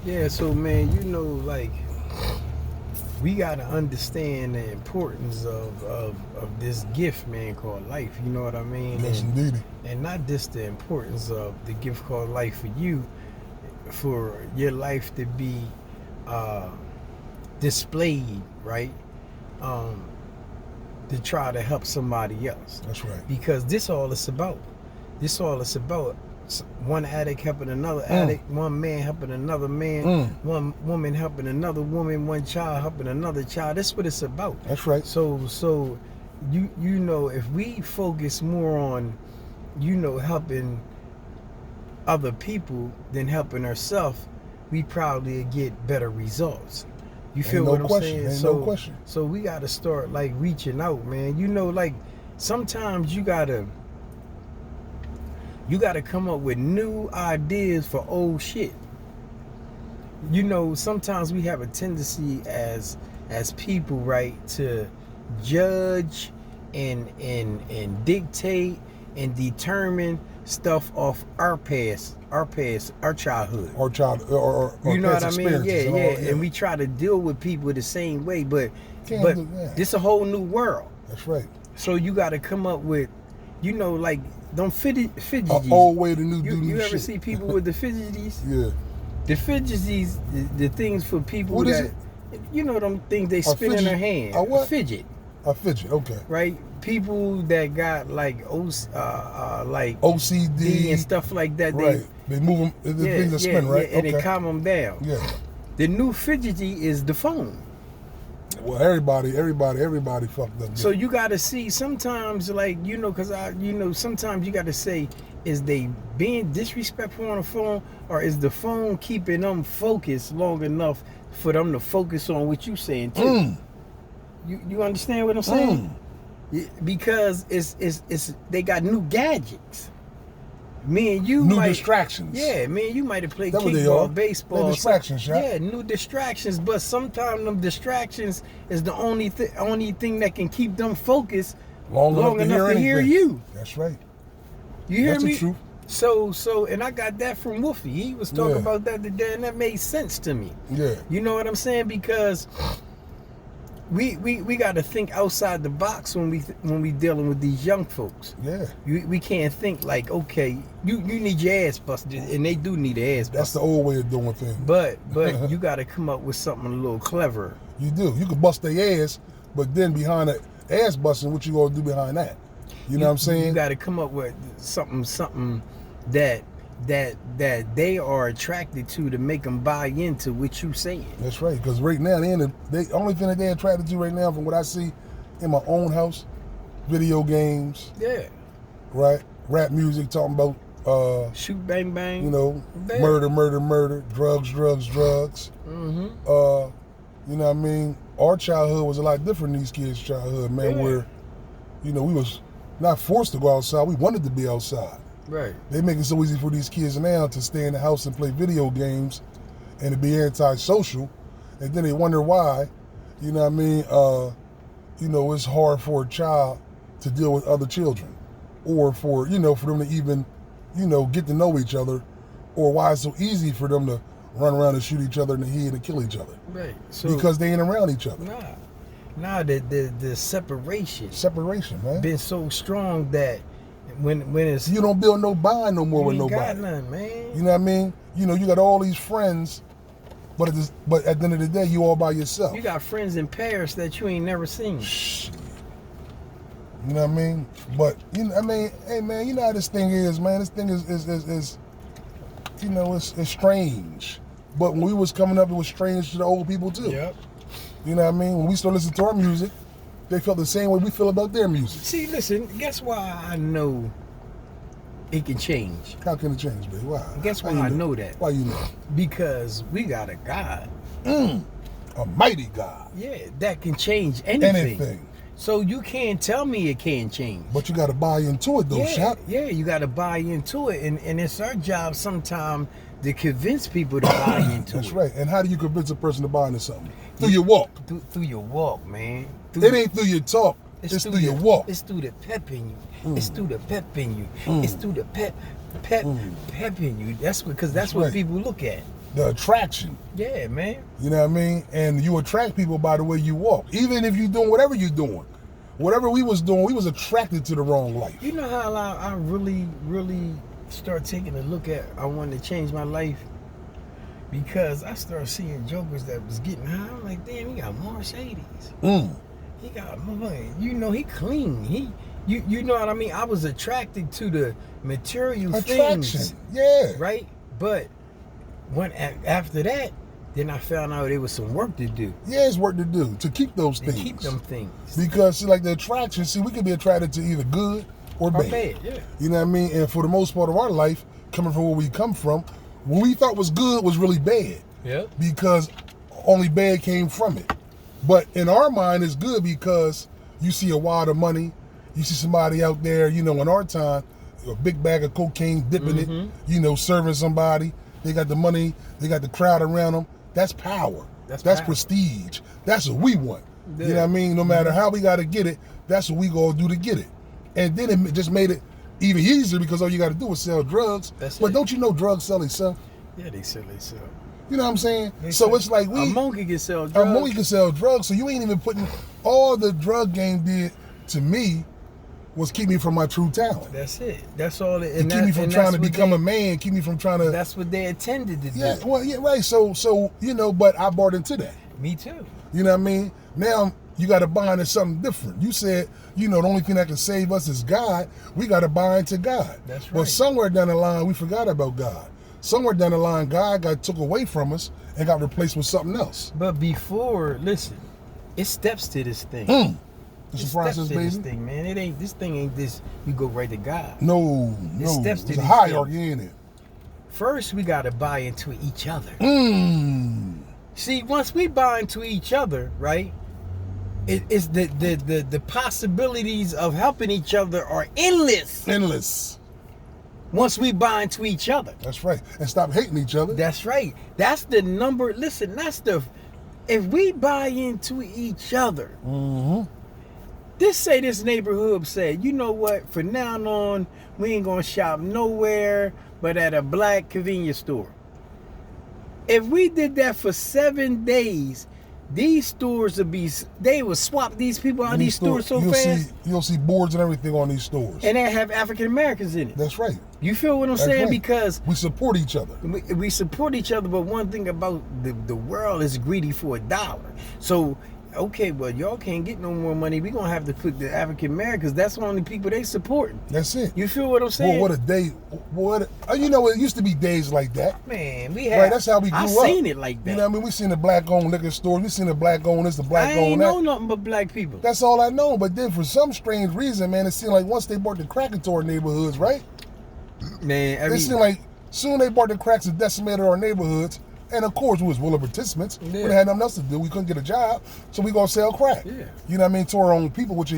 Yeah, so man, like we gotta understand the importance of this gift, man, called life. You know what I mean? Yes, indeed. And not just the importance of the gift called life for you, for your life to be uh, displayed, right? Um, to try to help somebody else. That's right. Because this all it's about. This all it's about. One addict helping another addict, one man helping another man, one woman helping another woman, one child helping another child. That's what it's about. That's right. So you know, if we focus more on, helping other people than helping ourselves, we probably get better results. You feel what I'm saying? Ain't no question. So we gotta start like reaching out, man. Like sometimes you gotta come up with new ideas for old shit. Sometimes we have a tendency as people, right, to judge and dictate and determine stuff off our past, our childhood. Or you know what I mean? Yeah. And we try to deal with people the same way, but this a whole new world. That's right. So you got to come up with, like, don't fidgeties. An old way to do new You ever shit. see people with the fidgeties? Yeah. The fidgeties, the things for people what that, is it? Them things they spin in their hand. A what? Fidget. A fidget, okay. Right? People that got like like OCD and stuff like that. Right. They move them, the things that spin, right? Yeah, and they calm them down. Yeah. The new fidgety is the phone. Well, everybody fucked up. So you got to see sometimes, like, because sometimes you got to say, is they being disrespectful on the phone, or is the phone keeping them focused long enough for them to focus on what you saying too? You understand what I'm saying? Because it's they got new gadgets. Me and you new distractions. Yeah, me and you might have played That's kickball, baseball. They're distractions, yeah, new distractions. But sometimes them distractions is the only thing that can keep them focused long enough to hear you. That's right. You hear me? That's the truth. So, and I got that from Wolfie. He was talking about that today, and that made sense to me. Yeah. You know what I'm saying? Because we got to think outside the box when we dealing with these young folks. Yeah. We can't think like, okay, you need your ass busted, and they do need their ass busted. That's the old way of doing things. But you got to come up with something a little clever. You do. You can bust their ass, but then behind the ass busting, what you gonna do behind that? You know what I'm saying? You got to come up with something that they are attracted to make them buy into what you saying. That's right. Because right now, the only thing that they're attracted to right now, from what I see in my own house, video games. Yeah. Right. Rap music talking about shoot, bang, bang. Murder, drugs. Mm-hmm. You know what I mean? Our childhood was a lot different than these kids' childhood, man. Where, we was not forced to go outside. We wanted to be outside. Right. They make it so easy for these kids now to stay in the house and play video games and to be antisocial. And then they wonder why, you know what I mean? It's hard for a child to deal with other children, or for them to even, get to know each other, or why it's so easy for them to run around and shoot each other in the head and kill each other. Right. So, because they ain't around each other. Nah, the separation. Separation, man. Been so strong that when it's... You don't build no bond no more with nobody. You ain't got none, man. You know what I mean? You got all these friends, but at the end of the day, you all by yourself. You got friends in Paris that you ain't never seen. Shit. You know what I mean? But, hey, man, you know how this thing is, man. This thing is it's strange. But when we was coming up, it was strange to the old people, too. Yep. You know what I mean? When we started listening to our music, they felt the same way we feel about their music. See, listen, guess why I know it can change? How can it change, baby? Why? Guess why I know that? Why you know? Because we got a God. A mighty God. Yeah, that can change anything. Anything. So you can't tell me it can't change. But you got to buy into it, though, Shaq. Yeah, you got to buy into it. And it's our job sometimes to convince people to buy into That's it. right. And how do you convince a person to buy into something? Through your walk. Through your walk, man. It ain't through your talk. It's through your walk. It's through the pep in you. It's through the pep in you. It's through the pep in you. That's what people look at. the attraction. Yeah, man. You know what I mean? And you attract people by the way you walk. Even if you're doing whatever you're doing. Whatever we was doing, we was attracted to the wrong life. You know how I really, really start taking a look at, I wanted to change my life? Because I started seeing jokers that was getting high. I'm like, damn, he got Mercedes. He got money. You know, he clean. You know what I mean? I was attracted to the material things. Yeah. Right? But after that, then I found out there was some work to do. Yeah, it's work to do to keep those things. Keep them things. Because see, like the attraction, we could be attracted to either good or bad. Yeah. You know what I mean? And for the most part of our life, coming from where we come from, what we thought was good was really bad. Yeah. Because only bad came from it. But in our mind, it's good because you see a wad of money, you see somebody out there, you know, in our time, a big bag of cocaine, dipping it, you know, serving somebody. They got the money, they got the crowd around them. That's power. That's power. Prestige. That's what we want. Yeah. You know what I mean? No matter how we got to get it, that's what we gonna do to get it. And then it just made it even easier because all you got to do is sell drugs. But don't you know drugs sell themselves? Yeah, they sell themselves. You know what I'm saying? So it's like a monkey can sell drugs. A monkey can sell drugs. So you ain't even putting all the drug game did to me was keep me from my true talent. That's it. That's all it. And keep me from trying to become a man. Keep me from trying to. That's what they intended to do. Yeah. Well, yeah, right. So you know, but I bought into that. Me too. You know what I mean? Now you got to buy into something different. You said, you know, the only thing that can save us is God. We got to buy into God. That's right. Well, somewhere down the line, we forgot about God. Somewhere down the line, God got took away from us and got replaced with something else. But before, listen, it steps to this thing. It's a process, baby. This thing, man. This thing ain't this. You go right to God. No. Steps to There's a hierarchy in it. First, we got to buy into each other. See, once we buy into each other, right? It's the possibilities of helping each other are endless. Endless. Once we buy into each other. That's right. And stop hating each other. That's right. That's the number. Listen, if we buy into each other. This neighborhood said, you know what? From now on, we ain't gonna shop nowhere but at a black convenience store. If we did that for 7 days, these stores they would swap these people out of these stores so fast. You'll see boards and everything on these stores. And they have African Americans in it. That's right. You feel what I'm saying? Right. Because we support each other. We support each other, but one thing about the world is greedy for $1. So, okay, well, y'all can't get no more money. We're going to have to put the African Americans. That's the only people they supporting. That's it. You feel what I'm saying? Well, what a day. You know, it used to be days like that. Man, we had. Right, that's how we grew up. I seen it like that. You know what I mean? We seen the black-owned liquor stores. We seen the black-owned this, the black-owned that. I ain't know nothing but black people. That's all I know. But then for some strange reason, man, it seemed like once they brought the crack into our neighborhoods, right? Man, it seemed like soon they brought the cracks and decimated our neighborhoods. And of course, we was willing participants. Yeah. We had nothing else to do. We couldn't get a job, so we gonna sell crack. Yeah. You know what I mean? To our own people, which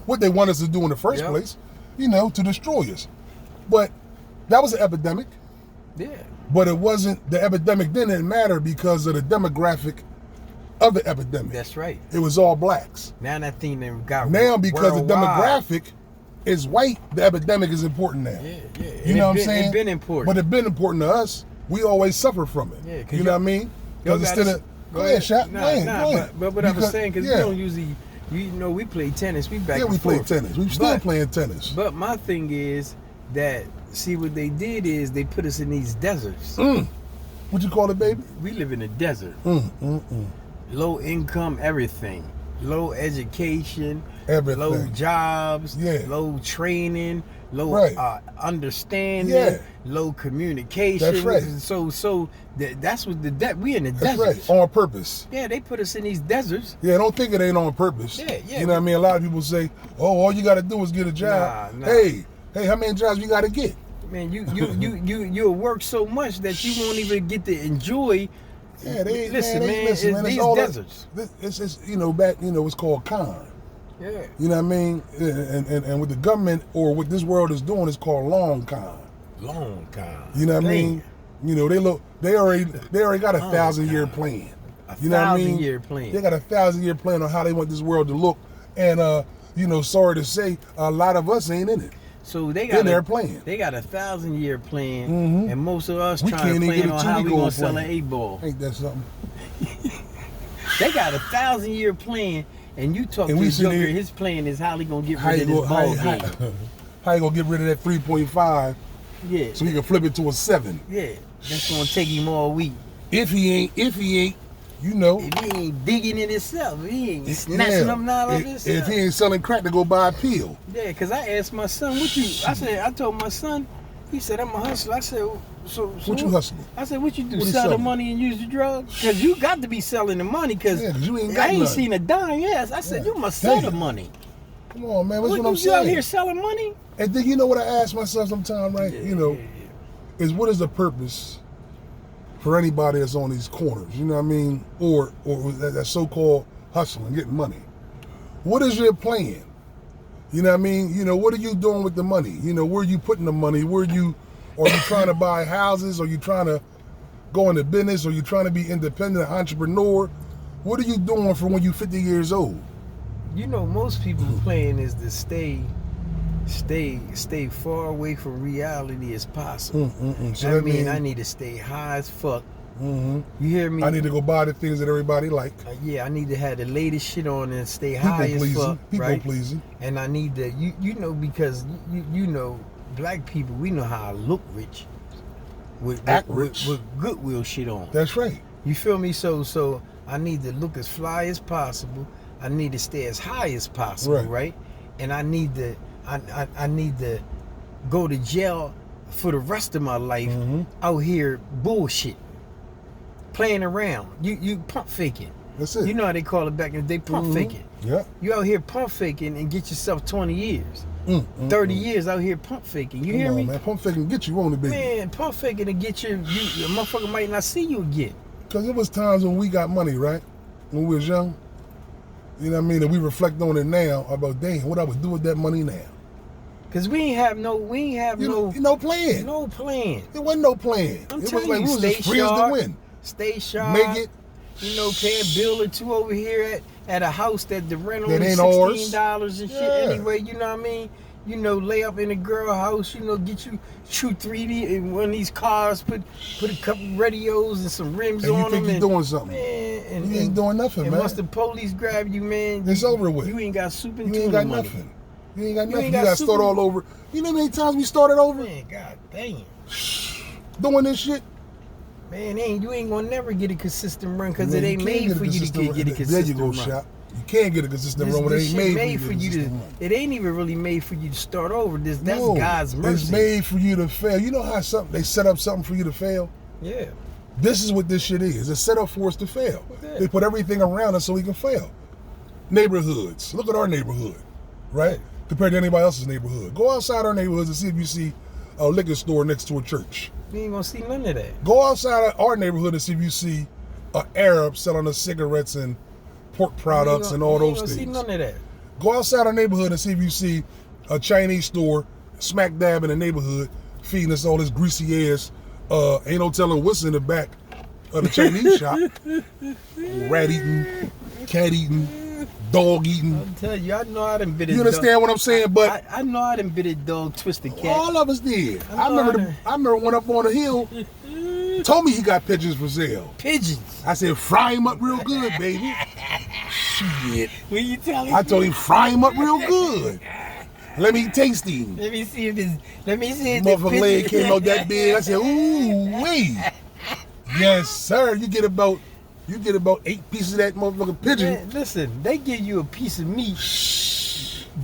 what they want us to do in the first place. You know, to destroy us. But that was an epidemic. Yeah. But it wasn't. The epidemic didn't matter because of the demographic of the epidemic. That's right. It was all blacks. Now that thing then got now because worldwide. The demographic is white. The epidemic is important now. Yeah. You know what I'm saying? It's been important. But it's been important to us. We always suffer from it. Yeah, you know what I mean? Because instead of go ahead, shot. Go ahead. But what I was saying, because we don't usually, we play tennis. We back and forth. Yeah, we play tennis. We still playing tennis. But my thing is that see what they did is they put us in these deserts. What you call it, baby? We live in a desert. Low income, everything. Low education. Everything. Low jobs. Yeah. Low training. Low understanding, low communication. That's right. So that's what we in the desert. That's right. On purpose. Yeah, they put us in these deserts. Yeah, don't think it ain't on purpose. Yeah. You know what I mean? A lot of people say, "Oh, all you got to do is get a job." Nah. Hey, how many jobs you got to get? Man, you'll work so much that you won't even get to enjoy. Yeah, listen, man. It's these deserts. It's back. It's called con. Yeah. You know what I mean? And what the government or what this world is doing is called long con. Long con. You know what I mean? They already got a 1,000-year plan. You know what I mean? 1,000-year plan. They got a 1,000-year plan on how they want this world to look. And sorry to say, a lot of us ain't in it. So they Then got they're playing. They got a 1,000-year plan, Mhm. and most of us We trying can't to even plan get a on how we two-week-old gonna sell an plan. 8-ball. Ain't that something? They got a 1,000-year plan, and you talk And to we the sitting Joker. here- His plan is how he gonna get How rid you of this go- ball how- game. How you gonna get rid of that 3.5 Yeah, so he can flip it to a 7? yeah. That's gonna take him all week. If he ain't, you know. If he ain't digging it himself, he ain't snatching them out of himself. If he ain't selling crack to go buy a pill. Yeah, cause I asked my son, I told my son, he said, I'm a hustler. I said, so What you hustling? I said, what you do? What he Sell the selling? money and use the drugs? Cause you got to be selling the money. Cause, Yeah, 'cause you ain't I got ain't nothing. seen a dime. Yes, I said, Yeah. you must sell the Damn. money. Come on, man. That's what I'm You out here saying. selling money? And then you know what I ask myself sometimes, right? Yeah, You know, yeah, is what is the purpose for anybody that's on these corners? You know what I mean? Or that so-called hustling, getting money. What is your plan? You know what I mean? You know, what are you doing with the money? You know, where are you putting the money? Are you trying to buy houses? Are you trying to go into business? Are you trying to be independent entrepreneur? What are you doing for when you're 50 years old? You know, most people plan is to stay far away from reality as possible. So I that mean, means I need to stay high as fuck. mhm. You hear me? I need to go buy the things that everybody like. Yeah, I need to have the latest shit on and stay high People as pleasing. fuck, People right? pleasing. And I need to, you know, because you know, black people, we know how to look rich, Act rich. with Goodwill shit on. That's right. You feel me? So I need to look as fly as possible. I need to stay as high as possible, right? And I need to, I need to go to jail for the rest of my life out here bullshit, playing around. You pump faking. That's it. You know how they call it back in the day, pump faking. Yeah. You out here pump faking and get yourself 20 years, 30 years out here pump faking. You hear Come on, me? man. Pump faking get you on the baby. Man, pump faking to get you, a motherfucker might not see you again. Because it was times when we got money, right? When we was young. You know what I mean? And we reflect on it now about, damn, what I would do with that money now. Cause we ain't have no plan. no plan. There wasn't no plan. I'm It was telling like you, we was stay just free as the sharp. wind. Stay sharp. Make it. You know, pay a bill or two over here at a house that the rent That only ain't $16 and shit Yeah. anyway. You know what I mean? You know, lay up in a girl house. You know, get you shoot 3D in one of these cars. Put a couple radios and some rims And you on think them. you're doing something. Man, and, You ain't doing nothing, and man. once the police grab you, man, It's over with. You ain't got soup and You tuna ain't got money. nothing. You ain't got You nothing. ain't You got got to start super- all over. You know how many times we started over Man, god damn. doing this shit? Man, you ain't gonna never get a consistent run because Man, it ain't you can't made for you to consistent get a run. consistent There you go, run. Shop. You can't get a consistent This, run when it this ain't shit made for you to get a consistent run. It ain't even really made for you to start over. That's No, God's mercy. It's made for you to fail. You know how they set up something for you to fail? Yeah. This is what this shit is. It's set up for us to fail. Yeah. They put everything around us so we can fail. Neighborhoods. Look at our neighborhood, right? Compared to anybody else's neighborhood. Go outside our neighborhoods and see if you see a liquor store next to a church. You ain't gonna see none of that. Go outside of our neighborhood and see if you see an Arab selling us cigarettes and pork products and all those You ain't things. gonna see none of that. Go outside our neighborhood and see if you see a Chinese store smack dab in the neighborhood feeding us all this greasy ass. Ain't no telling what's in the back of the Chinese shop. Rat eating, cat eating, dog eating. I'm telling you, I know I done bit a You understand what I'm saying? But I know I done bit a dog, twisted cat. all of us did. I know I remember went up on a hill. Told me he got pigeons for sale. Pigeons. I said, fry him up real good, baby. Shit. When you tell me, I told him, fry him up real good. Let me taste him. let me see if this. Let me see if Motherfucker leg came out that big. I said, ooh, wait. Yes, sir. You get about 8 pieces of that motherfucking pigeon. Man, listen, they give you a piece of meat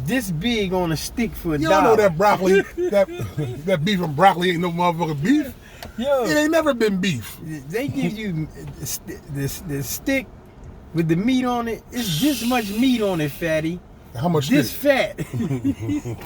this big on a stick for $1. Y'all know that broccoli, that beef and broccoli ain't no motherfucking beef. Yo, It ain't never been beef. they give you the stick with the meat on it. It's this much meat on it, fatty. How much This stick? fat.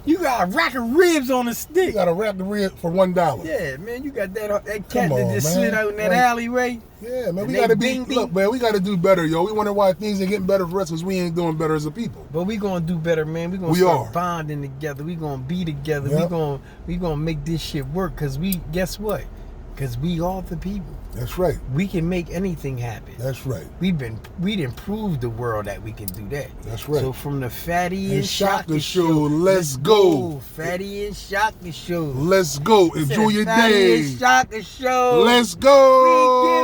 You got a rack of ribs on a You stick. gotta wrap the rib for $1. Yeah, man, you got that cat Come that on, just man. slid out in that Like- alleyway. Yeah, man, And we they gotta be, bing, bing. look, man, we gotta do better, yo. We wonder why things ain't getting better for us because we ain't doing better as a people. But we gonna do better, man. We gonna We start are. bonding together. We gonna be together. Yep. We gonna make this shit work. Cause guess what? Because we are the people. That's right. We can make anything happen. That's right. We didn't prove the world that we can do that. That's right. So from the Fatty and Shaka Shaka show, show, let's go. Fatty and Shaka show. Let's go. Enjoy your Fatty day. and Shaka show. Let's go. We